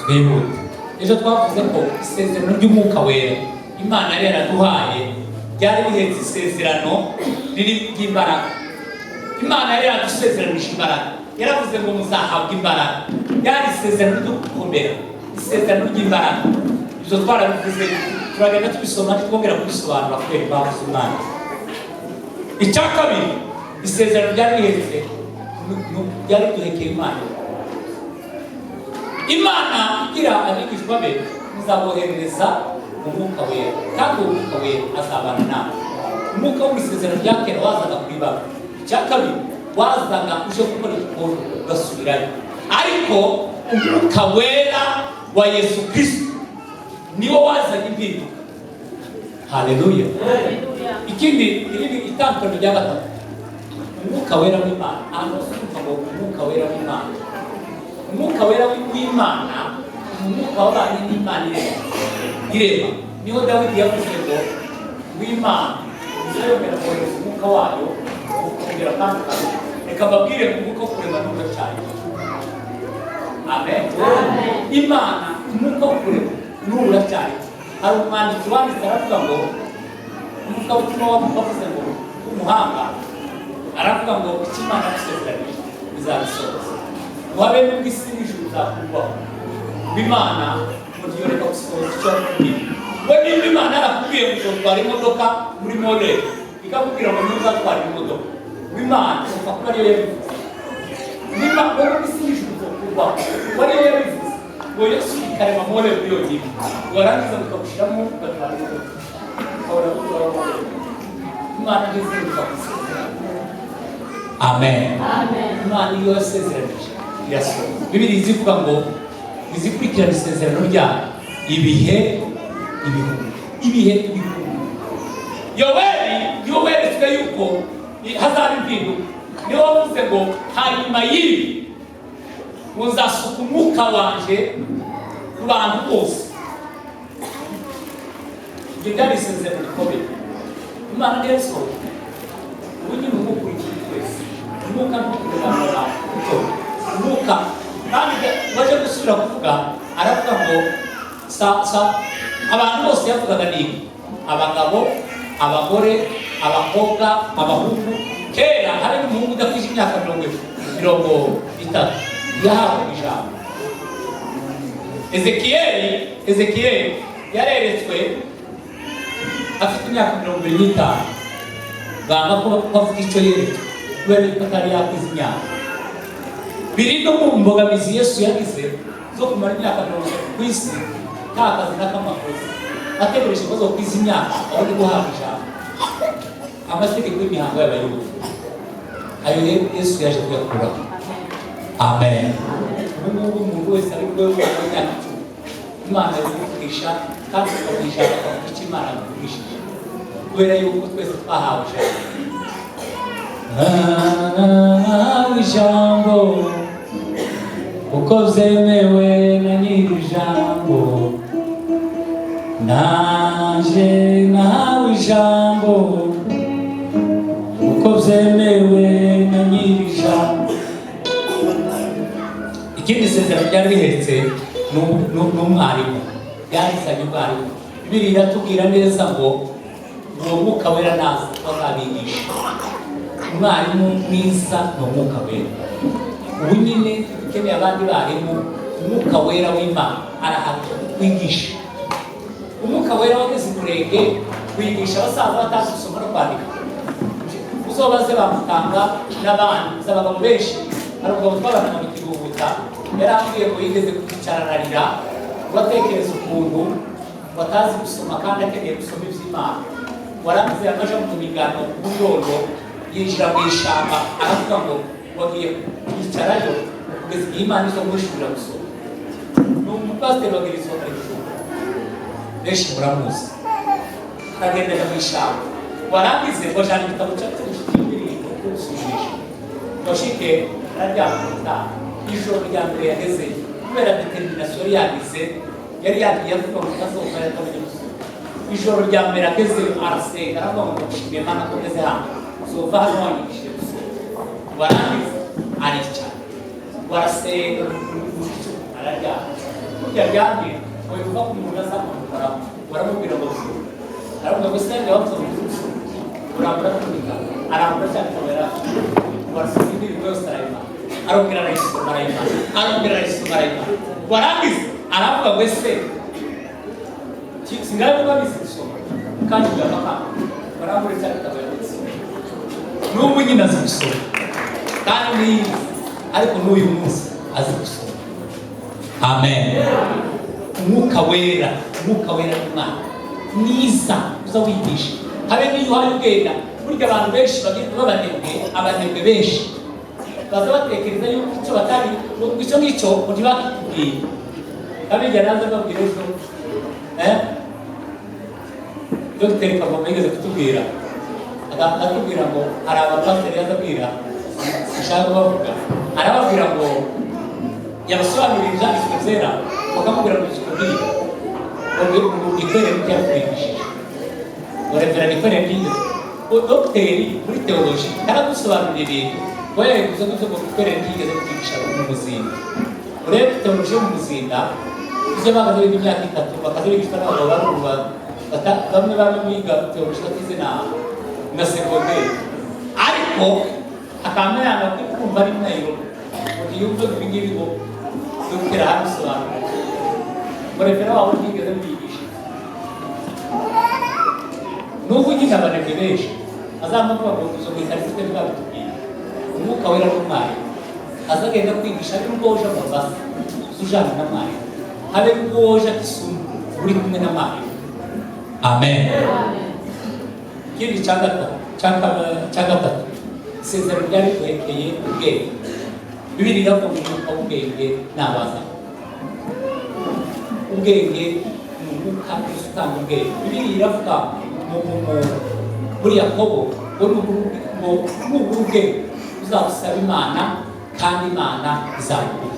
twihute. Ejo twavuze ko isezerano ry'umwuka wera Imana yari yaraduhaye ryari bihetse isezerano ry'imbaraga. Imana yari yaradusezeranije imbaraga, yaravuze ngo muzahabwa imbaraga. Ryari isezerano ryo gukomera, isezerano ry'imbaraga. Ibyo twarabivuze, turagenda tubisoma twongera kubisobanura kubera impamvu z'umwanya. Icya kabiri, isezerano ryari bihetse ryari duhekeye Imana igira abigishwa be, muzaboherereza umwuka wera, kandi uwo mwuka wera azabana nawe. Umwuka w'isezerano rya kera wazaga kuri bamwe. Icya kabiri, wazaga uje gukora igikorwa ugasubirayo, ariko umwuka wera wa Yesu Kristo niwo wazanye impinduka. Haleluya. Ikindi itandukanye rya gatatu, umwuka wera w'Imana. Ahantu usuka ngo umwuka wera w'Imana, umwuka wera w'Imana, umwuka w'abana n'Imana irema. Niho Dawidi yavuze ngo w'Imana izayongera kohereza umwuka wayo ukongera kandi reka mbabwire ngo umwuka wo kurema n'uwo cyane. Amen. Imana umwuka wo kurema n'uwo cyane. Hari umwanditsi wanditse aravuga ngo umwuka w'umutima wavuze ngo umuhanga aravuga ngo icyo Imana yasezeranije bizabisohoza. Wabe n'ubw'isi n'ijuru bizakurwaho. Imana mugiye reka gusohoza icyo yakubwiye. We niba Imana yarakubwiye ngo uzatwara imodoka muri modeli, ikakubwira ngo ntuzatwara imodoka, Imana uva kuba ariyo yabivuze. Niba wowe n'isi n'ijuru bizakurwaho, wariyo yabivuze ngo Yesu ikarema modeli yonyine, warangiza bikagushyiramo ugatwara imodoka, ukabona gutwara modeli. Imana ntiziruka gusezerana. Amen. Imana iyo yasezeranije irasohoza. Bibiliya izivuga ngo izikurikirana isezerano ryayo ibihe ibihumbi. Yoweri niwe weretswe yuko hazaba impinduka. Niwe wavuze ngo hanyuma y'ibi nzasuka umwuka wanje ku bantu bose. Ibyo byari isezerano rikomeye. Imana niyo yabisohoye. Ubu nyine umukurikiye twese, umwuka ntukureba umwuka. Kandi waje gusubira kuvuga, aravuga ngo abantu bose yavugaga ni abagabo, abagore, abakobwa, abahungu. Kera hari n'umuhungu udakwije imyaka 30 yahawe ijambo. Ezekiyeli yareretswe afite imyaka 25, banga ko bavuga icyo yeretswe kubera ko atari yakwiza imyaka. Biri no mu mbogamizi Yesu yagize zo kumara imyaka 30 ku isi nta kazi n'akamakozi, ategereje ko zo kwiza imyaka aho guhabwa ijambo. Amategeko y'imihango y'abayahudi ayo Yesu yaje kuyakuraho. Amen. Ubu umuntu wese ari bwo imyaka 10 Imana yavugisha kandi akavugisha akavuga icyo Imana yavugishije, kubera yuko twese twahawe ijambo uko byemewe na nyir'ijambo. Naje nahawe ijambo uko byemewe na nyir'ijambo. Ikindi sezerano ryari rihetse n'umwarimu, yarizanye umwarimu. Bibiliya iratubwira neza ngo uwo mwuka wera naza bazabigisha. Umwarimu mwiza ni umwuka wera. Ubu nyine dukeneye abandi barimu, umwuka wera w'Imana arahaga kwigisha. Umwuka wera wageze umurenge wigisha abasaza batazi gusoma no kwandika. Uzobaze bamutanga n'abandi z'abagabo benshi. Hari umugabo twabana mu Kiruhuta yarambwiye ngo yigeze kwicararira, uratekereza ukuntu watazi gusoma kandi akeneye gusoma iby'Imana. Warangiza amaja mu migano n'uyondo yinjira mu ishamba aravuga ngo wagiye kwicarayo kugeza igihe Imana izo gushira gusoma. Ni umupasiteri wagirizwa muri Bujumbura. Benshi muramuzi. Aragendera mu ishamba. Warangize ngo jana igitabo cy'indirimbo cyo gusujisha. Washike araryamye ijoro rya mbere yageze kubera determination yagize yari yagiye avuga ngo tazoka yatabye gusoma. Ijoro rya mbere ageze arasenga aravuga ngo ndashimiye Imana ko ngeze hano. Sova hano wanyigishije gusoma. Warangize aricara. Warasenga araryamye. Yaryamye ngo yuva ku muntu azamuka baramubwira ngo aravuga ngo sitani yabatswe urambura kunika arambura cyane kamera warasoma indirimbo yose arayima arongera arayisoma arayima arongera arayisoma arayima. Warangiza aravuga ngo ese singaye babizi gusoma kandi byabakanga barambura cyane kamera n'ubu nyine azi gusoma kandi niyizi ariko n'uyu munsi azi gusoma. Amen. Umwuka wera n'Imana mwiza uza wigisha habe n'iyo hari ugenda burya abantu benshi bagenda abanebwe benshi baza batekereza yuko icyo batari icyo ngicyo ntibakubwiye kabijya naza babwira ejo Dr. Kavoma yigeze kutubwira atubwira ngo hari abapasiteri yazabwira sinshaka kubavuga arababwira ngo yabasobanurira ibyanditswe byera bakamubwira ngo ikikubwira ngo ikorere ntiyakwigishije ngo revera ikorere ntigeze dogiteri muri teoloji aragusobanurira ibintu ngo yaguze gutyo ngo ikorere ntigeze kwigisha mu muzinda. Urebe teoloji yo mu muzinda ibyo bagaze biga imyaka 3 bakaza bigishwa n'abagabo barumva bamwe biga teoloji batize na segonderi ariko akamera kumva ari nayo ngo yumve ibingibi ngo dogiteri aragusobanurira ngo revera wawe ntigeze kwigisha. N'ubu nyine abanebwe benshi azamuka ngo tuzo mu ikarita twabitubwiye umwuka wera n'Imana azagenda kwigisha ari ubwo uje mu basa ujana na Imana habe ubwo uje Kisumu uri kumwe na Imana. Amen. Kindi cyangwa isezerano ryari kwerekeye ubwenge. Bibiri iravuga ngo ubwenge nabaza ubwenge ni umwuka utanga ubwenge. Bibiri iravuga muri Yakobo ngo ubwenge uzabusaba Imana kandi Imana izaguha.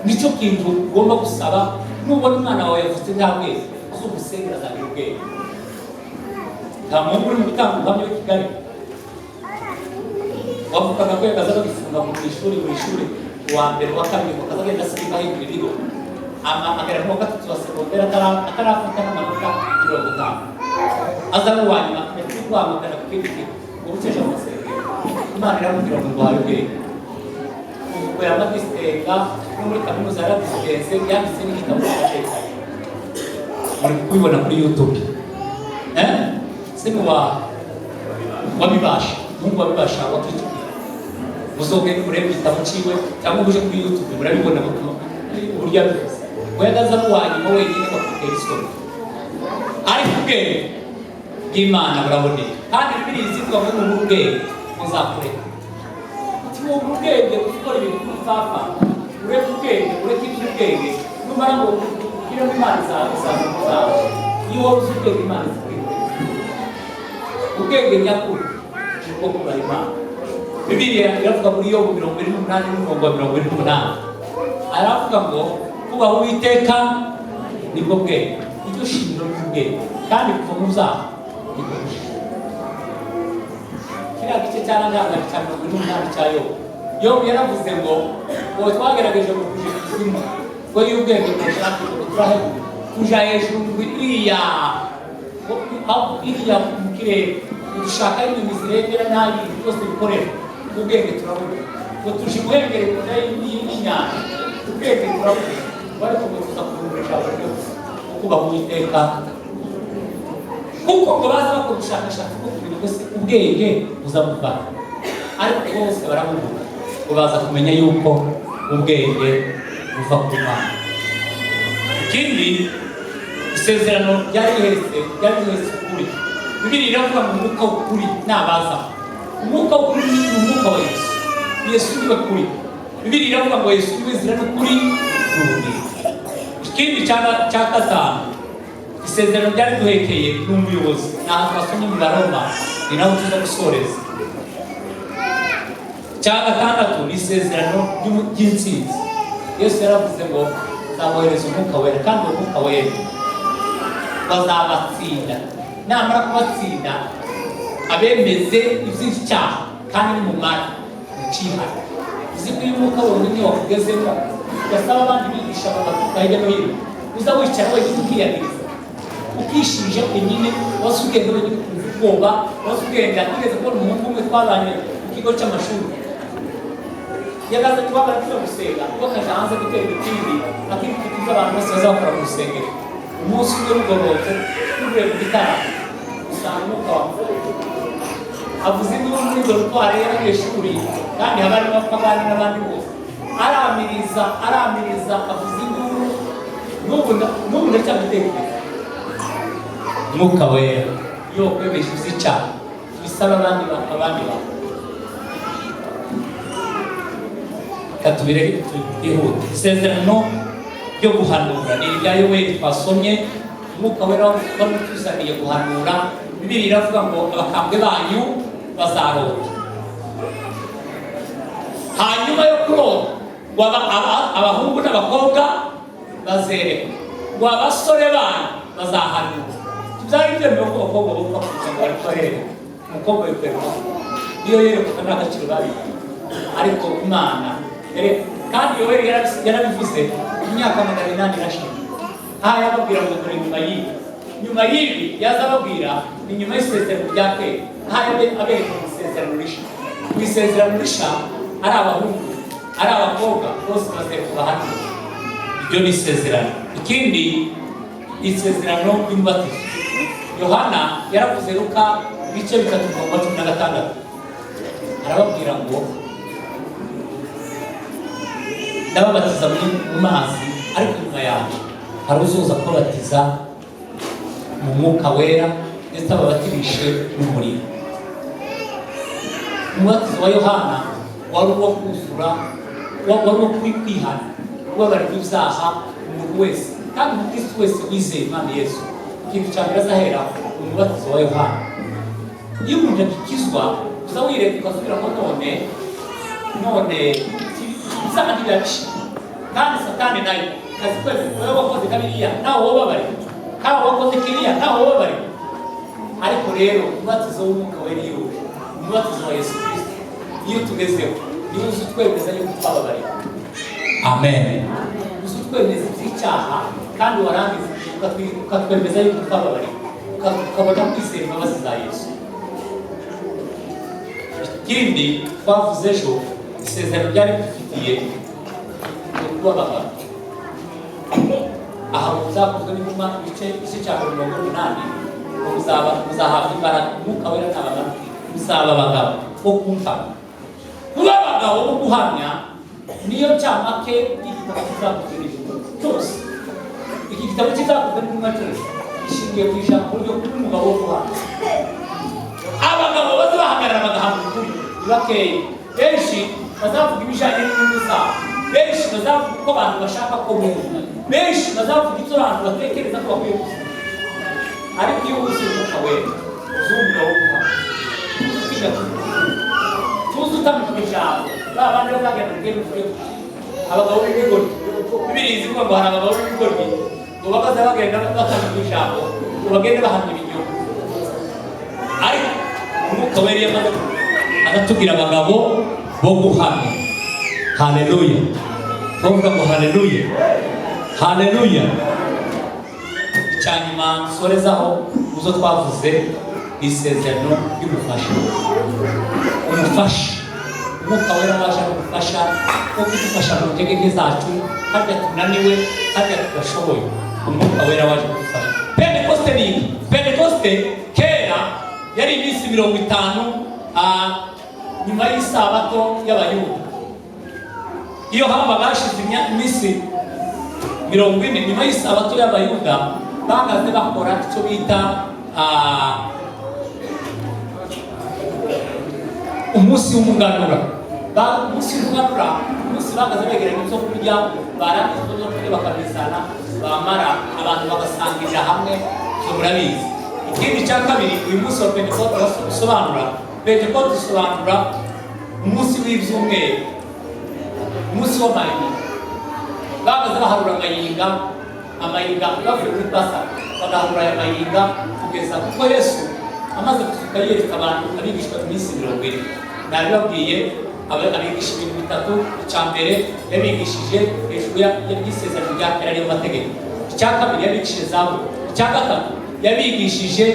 Nicyo kintu ugomba gusaba nubona umwana wawe yavutse nta bwenge uzubusengera azagira ubwenge. Nta muntu uri mu gutanga ubuhamya w'i Kigali wavugaga ko yagaza bagifunga mu ishuri uwa mbere uwa kabiri ngo kazagenda asiga ahindura ibigo amagara mu gatatu wa segonderi atarafata n'amanota 50 aza mu wanyuma ndetse guhamagara ku kindi kigo ngo bukeje amasengero Imana iramubwira ngo nguhaye ubwenge. Ubwo yamadistenga no muri kaminuza yaradisistense yanditse n'igitabo cy'amateka muri kubibona kuri YouTube simu wabibasha Mungu wabibasha wakitubwira uzogenda kureba igitabo ciwe cyangwa uje kuri YouTube murabibona uburyo abivuze ngo yagaza mu wanyuma wenyine bakutera isoni ariko ubwenge bw'Imana buraboneka kandi Bibiliya ivuga ngo mu ubwenge muzakureka mu ubwenge gukora ibintu by'ipfapfa ureke ubwenge ureke iby'ubwenge numara ngo ugire Imana izaza iyo wabuze ubwenge Imana izakureka ubwenge nyakuri nibwo kubaha Imana. Bibiliya iravuga muri Yobu 28:28 aravuga ngo kubaha Uwiteka nibwo bwenge iryo shingiro ry'ubwenge kandi kuva mu byaha nibwo bushira. Kiriya gice cyarangana cyane mu 28 cya Yobu yaravuze ngo twagerageje mu kujya kuzimu ngo y'ubwenge bushaka turahe kuja hejuru iriya mu kirere ushaka ibintu bizirengera nabi byose bikorera ubwenge turabona ngo tuje guhengere kure y'inyanja ubwenge turabona bari kugutuza kugurisha byose kubaha Uwiteka kuko ngo baza bakora ubushakashatsi bwo kumenya ngo se ubwenge buzamuvana ariko bose baramuvuga ngo baza kumenya yuko ubwenge buva ku Mana. Ikindi isezerano ryari rihetse ukuri. Bibiliya iravuga ngo umwuka w'ukuri nabaza. Umwuka w'ukuri ni umwuka wa Yesu. Yesu niwe kuri. Bibiliya iravuga ngo Yesu niwe nzira n'ukuri n'ubugingo. Ikindi cya gatanu, isezerano ryari duhekeye n'umuyobozi. Naho twasomye mu Baroma, ni naho tuza gusoreza. Cya gatandatu ni isezerano ry'intsinzi. Yesu yaravuze ngo nzabohereza umwuka wera, kandi uwo mwuka wera bazabatsinda. Namara kubatsinda abemeze iby'icyaha kandi nimumara mucihana. Uzi ko iyo umwuka wonyine wakugezemo ugasaba abandi bigisha bagatuka hirya no hino, uza wicara wenyine ukiyamiriza ukishinja wenyine, wose ugenda wenyine ukumva ubwoba, wose ugenda. Nigeze kubona umuhungu umwe twabanye mu kigo cy'amashuri, yagaze twabara tuza gusenga, bakaja hanze gutera ibitindi akibitiza abantu bose bazakora mu rusengero. Umunsi umwe rugorotse tuvuye mu gitaramo, usanga umwuka wamuvuye avuze induru muri izo rutware y'abanyeshuri, kandi haba harimo abandi n'abandi bose, aramiriza avuze induru. N'ubu ndacyamutekereza. Umwuka wera iyo kwemesha iby'icyaha bisaba abandi bantu. Katubire ihute. Isezerano ryo guhanura ni irya Yoweli twasomye. Umwuka wera wari utuzaniye guhanura. Bibiliya iravuga ngo abakambwe banyu bazarota. Hanyuma yo kurota abahungu n'abakobwa bazerekwa, ngo abasore banyu bazahanura. Byari byemewe ko abakobwa bumva kugira ngo bari barebe. Umukobwa yikwereka iyo yerekwa n'agaciro babi, ariko Imana kandi Yoweli yarabivuze imyaka 800 irashize. Aha yababwira ngo dore nyuma y'ibi yaza ababwira ni nyuma y'isezerano rya kera. Aha abereka mu isezerano rishya. Mu isezerano rishya ari abahungu ari abakobwa bose bazereka bahanura. Ibyo ni isezerano. Ikindi isezerano ry'umubatizo. Yohana yaravuze Luka ibice 3:16, arababwira ngo ndababatiza mu mazi, ariko nyuma yaje hari uzoza kubabatiza mu mwuka wera ndetse ababatirishe n'umuriro. Umubatizo wa Yohana wari uwo kuzura, wari uwo kwihana, kubabarirwa ibyaha umuntu wese, kandi umukristo wese wizeye Imana Yesu. Ikintu cya mbere azahera umubatizo wa Yohana. Iyo umuntu agikizwa uza wireka ugasubiramo none ibyaha ntibirabisha, kandi Satani nayo kazi kwezi wowe wakoze kabiriya nawe wababare, kandi wakoze kiriya nawe wababare. Ariko rero umubatizo w'umwuka wera iyo umubatizo wa Yesu Kristo iyo tugezeho niwo uzi twemeza yuko twababariwe. Amen. Uzi twemeza iby'icyaha kandi warangiza ukatwemeza yuko twababariwe, ukabona kwizera imbabazi za Yesu. Ikindi twavuze ejo, isezerano ryari dufitiye kuba abagabo. Aha muzakozwe n'inuma ibice cya 80 muzahabwa imbaraga. Umwuka wera n'abagabo muzaba abagabo bo kumva, kuba abagabo bo guhamya. Niyo cyamake y'igitabo kizakozwe n'ijuru cyose. Iki gitabo kizakozwe n'inuma cyose gishingiye ku ijambo ryo kuba umugabo wo guhamya. Abagabo bazahagarara bagahamya ukuri bakeye. Benshi bazavuga ibijyanye n'inyungu zabo, benshi bazavuga uko abantu bashaka ko bumva, benshi bazavuga icyo abantu batekereza ko bakwiye kuvuga. Ariko iyo wuzuye umwuka wera uzumva wo guhamya, tuzi utamenya ijambo. Ba bandi bazagenda mu bwenge abagabo b'ibigoryi. Bibiliya ivuga ngo hari abagabo b'ibigoryi ngo bakaza bagenda batamenya ijambo, ngo bagende bahamya ibinyoma. Ariko umwuka wera yamaze agatubwira abagabo bo guhamya. Haleluya. Tuvuga ngo haleluya, haleluya. Icyanyuma nsorezaho uzo twavuze isezerano y'umufasha. Umufasha, umwuka wera waje kudufasha, wo kudufasha mu ntegeke zacu, harya tunaniwe, harya tudashoboye. Umwuka wera waje kudufasha. Pentekoste ni Pentekoste kera yari iminsi 50 nyuma y'isabato y'abayuda. Iyo hamba bashize iminsi 40 nyuma y'isabato y'abayuda, bahagaze bakora icyo bita umunsi w'umuganura. Umunsi w'umuganura, umunsi bahagaze begeranya ibyo kurya, barangiza ibyo kurya bakabizana, bamara abantu bagasangirira hamwe, ibyo murabizi. Ikindi cya kabiri, uyu munsi wa Pentecote usobanura, Pentecote usobanura umunsi w'ibyumweru, umunsi w'amayinga. Bahagaze baharura amayinga bavuye muri Pasika, bagaharura aya mayinga kugeza kuko Yesu amaze kuzuka yereka abantu abigishwa iminsi 40. Nabibabwiye abigisha ibintu bitatu. Icya mbere yabigishije hejuru y'isezerano rya kera ariyo mategeko. Icya kabiri yabigishije Zaburi. Icya gatatu yabigishije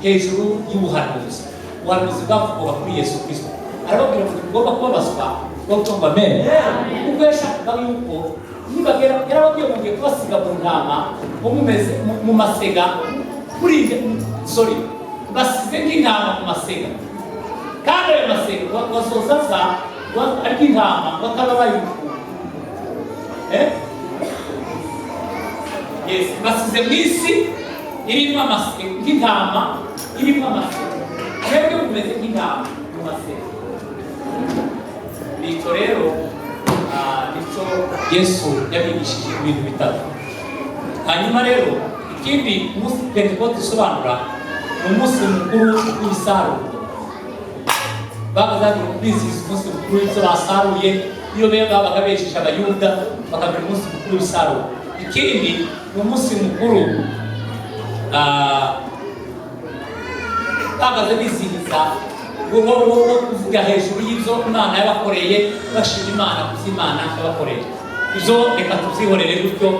hejuru y'ubuhanuzi, ubuhanuzi bwavugwaga kuri Yesu Kristo. Arababwira ngo tugomba kubabazwa no kumva amen. Kuko yashakaga yuko nibagera yarababwiye ngo ngiye kubasiga mu ntama mumeze mu masega basize nk'intama mu masega, kandi ayo masega basoza za ariko intama bakaba bayikura. Yes, basize mu isi irimo amasega nk'intama irimo amasega, mwebwe mumeze nk'intama mu masega. Nicyo rero nicyo Yesu yabigishije ibintu bitatu. Hanyuma rero ikindi umunsi Pentecote isobanura umunsi mukuru w'ibisarurwa. Bagazaga kwizihiza umunsi mukuru w'ibyo basaruye, iyo babaga besheje abayuda bakagira umunsi mukuru w'ibisarurwa. Ikindi ni umunsi mukuru bagaze bizihiza wo kuvuga hejuru y'ibyo Imana yabakoreye, bashima Imana ku byo Imana yabakoreye. Ibyo reka tubyihorere gutyo.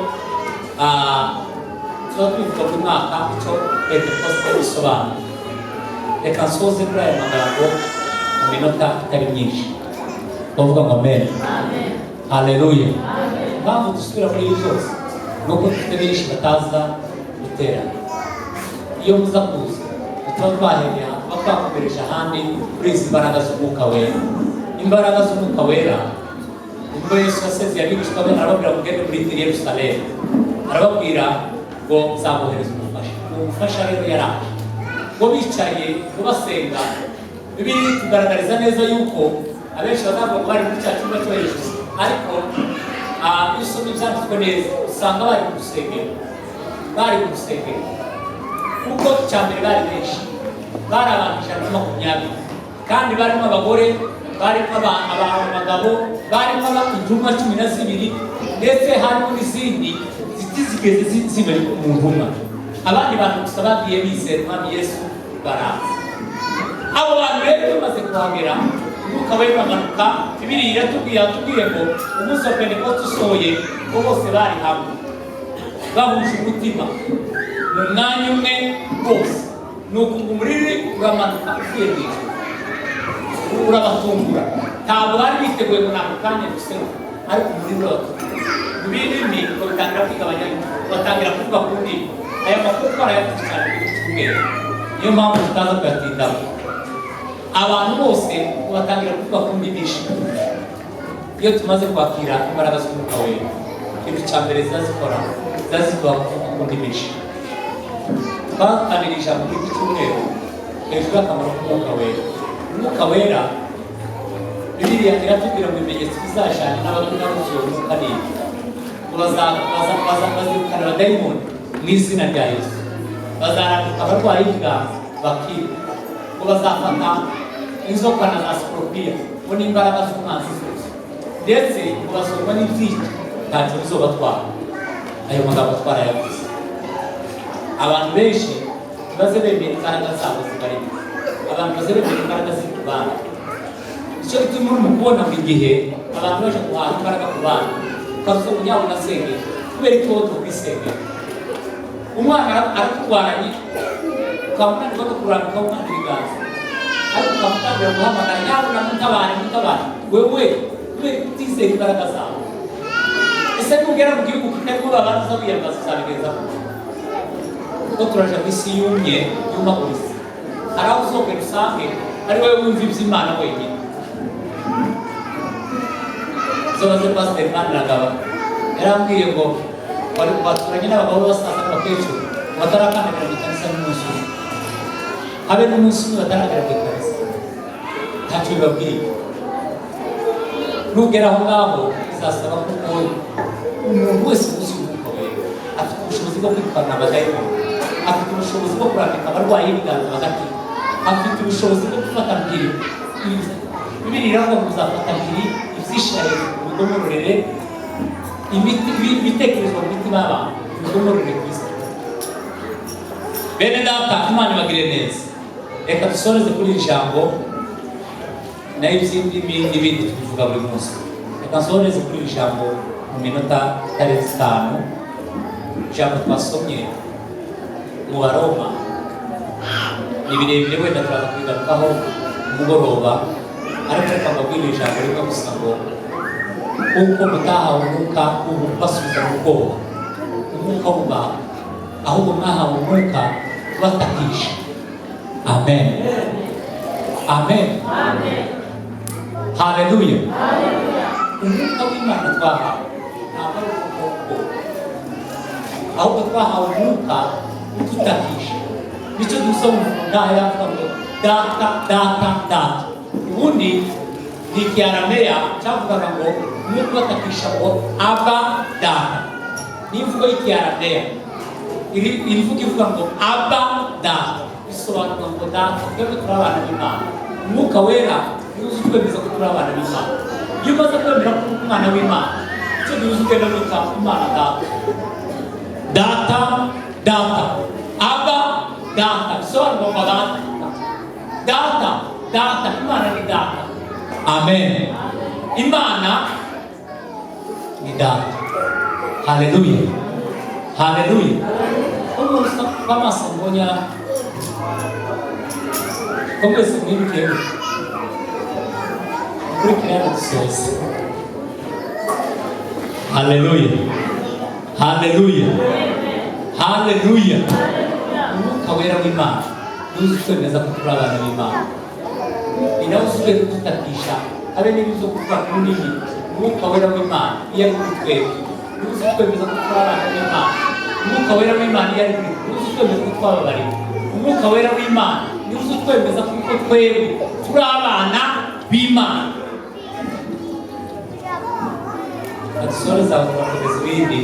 Tuba twivuga ku mwaka icyo Pentecote isobanura. Reka nsoze kuri aya magambo mu minota itari myinshi. Tuvuga ngo amen. Haleluya. Impamvu dusubira muri ibi byose ni uko dufite benshi bataza guterana. Iyo muza kuza tuba twahereye tuba twakomereje ahandi kuri izi mbaraga z'umwuka wera. Imbaraga z'umwuka wera ubwo Yesu yasezeye abigishwa be arababwira ngo mugende muri Yerusalemu, arababwira ngo nzabohereza umufasha. Umufasha rero yaraje, ngo bicaye ngo basenga. Bibiliya itugaragariza neza yuko abenshi bazavuga ngo bari muri cya cyumba cyo hejuru, ariko iyo usomye ibyanditswe neza usanga bari mu rusengero, kuko icya mbere bari benshi, bari abantu 120, kandi barimo abagore, barimo abagabo, barimo intumwa 12, ndetse harimo n'izindi zigeze zibari mu ntumwa. Abandi bantu gusa bagiye bizera Umwami Yesu baraza. Abo bantu rero bamaze kuhagera, Umwuka wera uramanuka. Bibiliya iratubwiye ngo umunsi wa Pentecote usohoye ko bose bari hamwe bahuje umutima mu mwanya umwe bose. Nuko umuriro uramanuka uvuye mu ijuru urabatungura. Ntabwo bari biteguye ngo nako kanya guseho, ariko umuriro urabatungura. Ibindi ngo bitangira kwigabanya, batangira kuvuga ku ndimi. Aya makuru twarayavuze cyane mu cyumweru, niyo mpamvu tutaza kuyatindaho. Abantu bose batangira kuvuga ku ndimi nyinshi. Iyo tumaze kwakira imbaraga z'umwuka wera, ikintu cya mbere zazikora zazivuga ku ndimi nyinshi. Twaganirije muri iki cyumweru hejuru y'akamaro k'umwuka wera. Umwuka wera Bibiliya iratubwira ngo ibimenyetso bizajyana n'abazuye umwuka n'ibyo bazirukana abadayimoni mu izina rya Yesu. Bazarambika abarwayi ibiganza bakira, ngo bazafata inzoka na za sikorupiya ngo n'imbaraga z'umwanzi zose, ndetse ngo bazorwa n'ibyitso ntacyo bizobatwara. Ayo magambo twarayavuze. Abantu benshi baze bemera imbaraga zabo zibarimo, abantu baze bemera imbaraga ziri ku bana. Icyo gituma urimo kubona buri gihe abantu baje guhaha imbaraga ku bana, ukavuga ngo nyabona asengera, kubera ko wowe tukwisengera. Umwana arakurwaranye ukabona niba kurambika umwana ibiganza, ariko ukamutangira guhamagara nyabona mutabare, wewe kubera utizera imbaraga zawe. Ese nugera mu gihugu kitarimo babanza biyambaza uzabigezaho? Kuko turaje ku isi yumye yumaguritse. Hari aho uzongera usange ari wowe wumva iby'Imana wenyine. Zobaze Pasiteri Maniragaba yarambwiye ngo baturanye n'abagabo basaza n'abakecuru batarakandagira mu kanisa n'umunsi umwe, habe n'umunsi umwe batarakandagira mu kanisa, ntacyo bibabwiye. Nugera aho ngaho bizasaba kuko umuntu wese uzi umwuka wera afite ubushobozi bwo kwirukana abadayimoni, afite ubushobozi bwo kurambika abarwayi ibiganza bagakira, afite ubushobozi bwo gufata mpiri. Bibiliya iravuga ngo uzafata mpiri ibyishira hejuru ku bigomororere, ibitekerezo mu mitima y'abantu bigomororere ku isi. Bene data, Imana ibagire neza. Reka dusoreze kuri iri jambo, nayo ibindi tubivuga buri munsi. Reka nsoreze kuri iri jambo mu minota itarenze 5. Ijambo twasomye mu Baroma ni birebire, wenda turaza kubigarukaho umugoroba, ariko reka mbabwire ijambo rimwe gusa ngo uko mutahawe umwuka ubu basubiza mu bwoba, umwuka w'ubaha, ahubwo mwahawe umwuka ubatakisha. Amen, amen, haleluya. Umwuka w'Imana twahawe ntabwo ari ubwoko, ahubwo twahawe umwuka ututakisha. Nicyo dusoma ngaha yavuga ngo data, data, data. Ubundi ni Ikiarameya cyavugaga ngo umwuka ubatakisha ngo aba data. Ni imvugo y'Ikiarameya, iri mvugo ivuga ngo aba data, bisobanura ngo data, twebwe turi abana b'Imana. Umwuka wera niwe uzi twemeza ko turi abana b'Imana. Iyo umaze kwemera ko uri umwana w'Imana, icyo gihe uzi ugenda wita Imana data. Data, data, aba data, bisobanura ngo data, data, data. Imana ni data. Amen. Imana ni data. Haleluya, haleluya. Umuntu bamaso mbonya komwese mwibikeho kuri kirana dusoze. Haleluya, haleluya, haleluya. Umwuka wera w'Imana niwe uzi kwemeza ko turi abana b'Imana, ni nawe uzi kudutakisha habe n'ibizo kuvuga ku ndimi. Umwuka wera w'Imana iyo ari kuri twebwe niwe uzi kwemeza ko turi abana b'Imana. Umwuka wera w'Imana iyo ari kuri twe niwe uzi kwemeza ko twababariwe. Umwuka wera w'Imana niwe uzi kwemeza ko twebwe turi abana b'Imana. Adusoreza aho turakomeza ibindi.